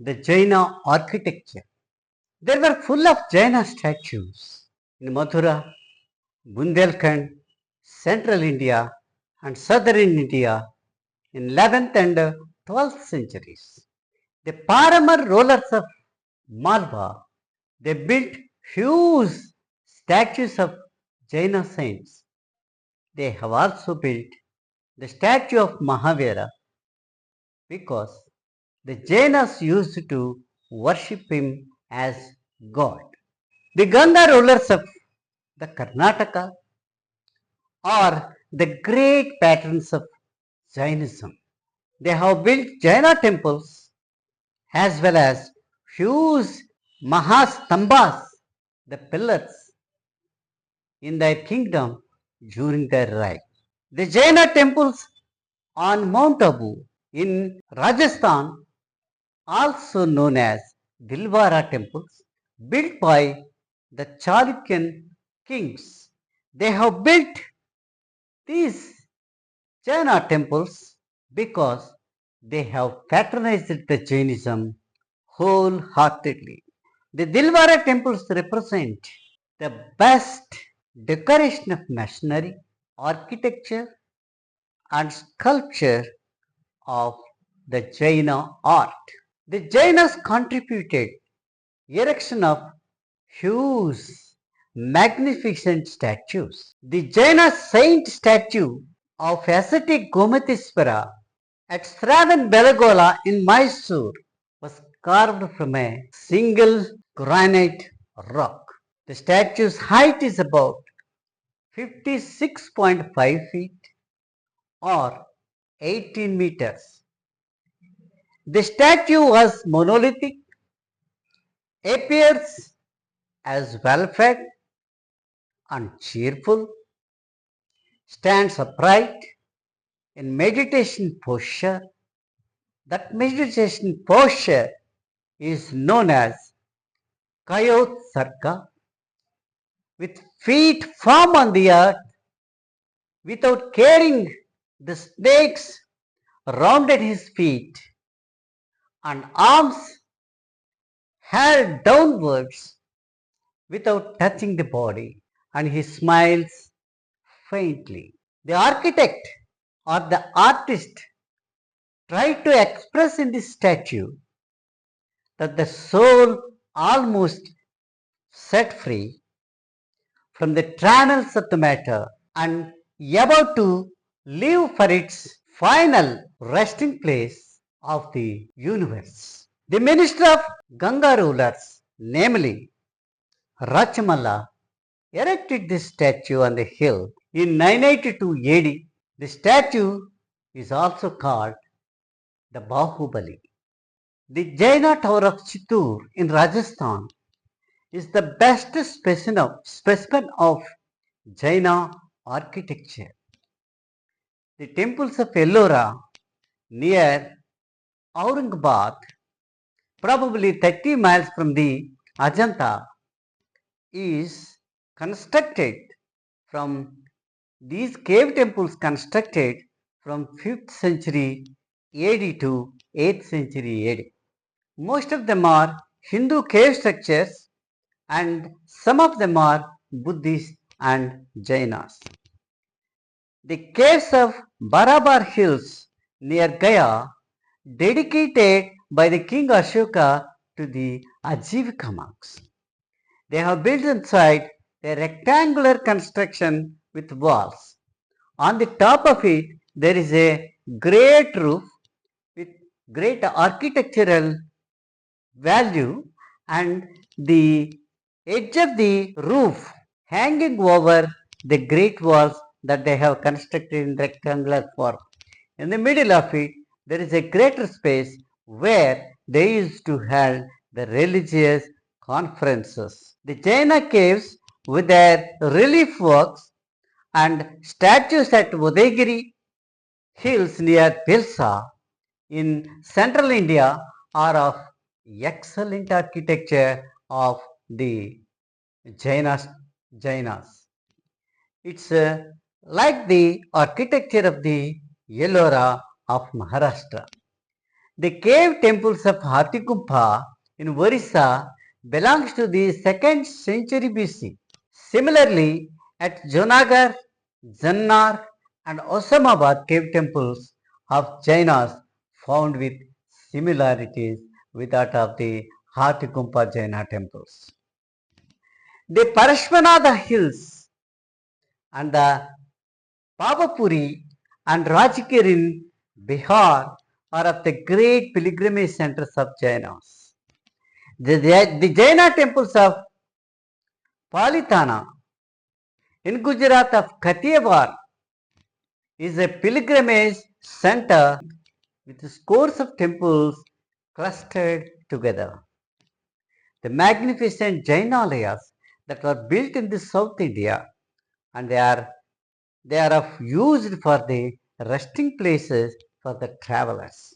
the Jaina architecture. They were full of Jaina statues in Mathura, Bundelkhand, central India and southern India in 11th and 12th centuries. The Paramar rulers of Malwa, they built huge statues of Jaina Saints. They have also built the statue of Mahavira because the Jainas used to worship him as God. The Ganga rulers of the Karnataka are the great patrons of Jainism. They have built Jaina temples as well as huge Mulasthambhas, the pillars in their kingdom during their reign. The Jaina temples on Mount Abu in Rajasthan, also known as Dilwara temples, built by the Chalukyan kings. They have built these Jaina temples because they have patronized the Jainism wholeheartedly. The Dilwara temples represent the best decoration of masonry, architecture and sculpture of the Jaina art. The Jainas contributed erection of huge, magnificent statues. The Jaina Saint statue of ascetic Gomateswara at Sravanabelegola in Mysore was carved from a single granite rock. The statue's height is about 56.5 feet or 18 meters. The statue was monolithic, appears as well fed and cheerful, stands upright in meditation posture. That meditation posture is known as Kayotsarga, with feet firm on the earth without caring the snakes rounded his feet and arms held downwards without touching the body, and he smiles faintly. The architect or the artist tried to express in this statue that the soul almost set free from the trammels of the matter and about to leave for its final resting place of the universe. The minister of Gangarulers, namely Rachamalla, erected this statue on the hill in 982 AD. The statue is also called the Bahubali. The Jaina Tower of Chittoor in Rajasthan is the best specimen of Jaina architecture. The temples of Ellora near Aurangabad, probably 30 miles from the Ajanta, is constructed from these cave temples constructed from 5th century AD to 8th century AD. Most of them are Hindu cave structures and some of them are Buddhist and Jainas. The caves of Paramar hills near Gaya, dedicated by the king Ashoka to the Ajivika monks. They have built inside a rectangular construction with walls. On the top of it, there is a great roof with great architectural value, and the edge of the roof hanging over the great walls that they have constructed in rectangular form. In the middle of it, there is a greater space where they used to hold the religious conferences. The Jaina caves with their relief works and statues at Udayagiri hills near Pilsa in central India are of excellent architecture of the Jainas. It's like the architecture of the Ellora of Maharashtra. The cave temples of Hathikumpa in Orissa belongs to the 2nd century BC. Similarly, at Junagadh, Jannar and Osmanabad cave temples of Jainas found with similarities with that of the Hathikumpa Jaina temples. The Parashvanatha hills and the Pavapuri and Rajgir in Bihar are of the great pilgrimage centers of Jainas. The Jaina temples of Palitana in Gujarat of Kathiawar is a pilgrimage center with scores of temples clustered together. The magnificent Jainalayas that were built in the South India and they are of used for the resting places for the travelers.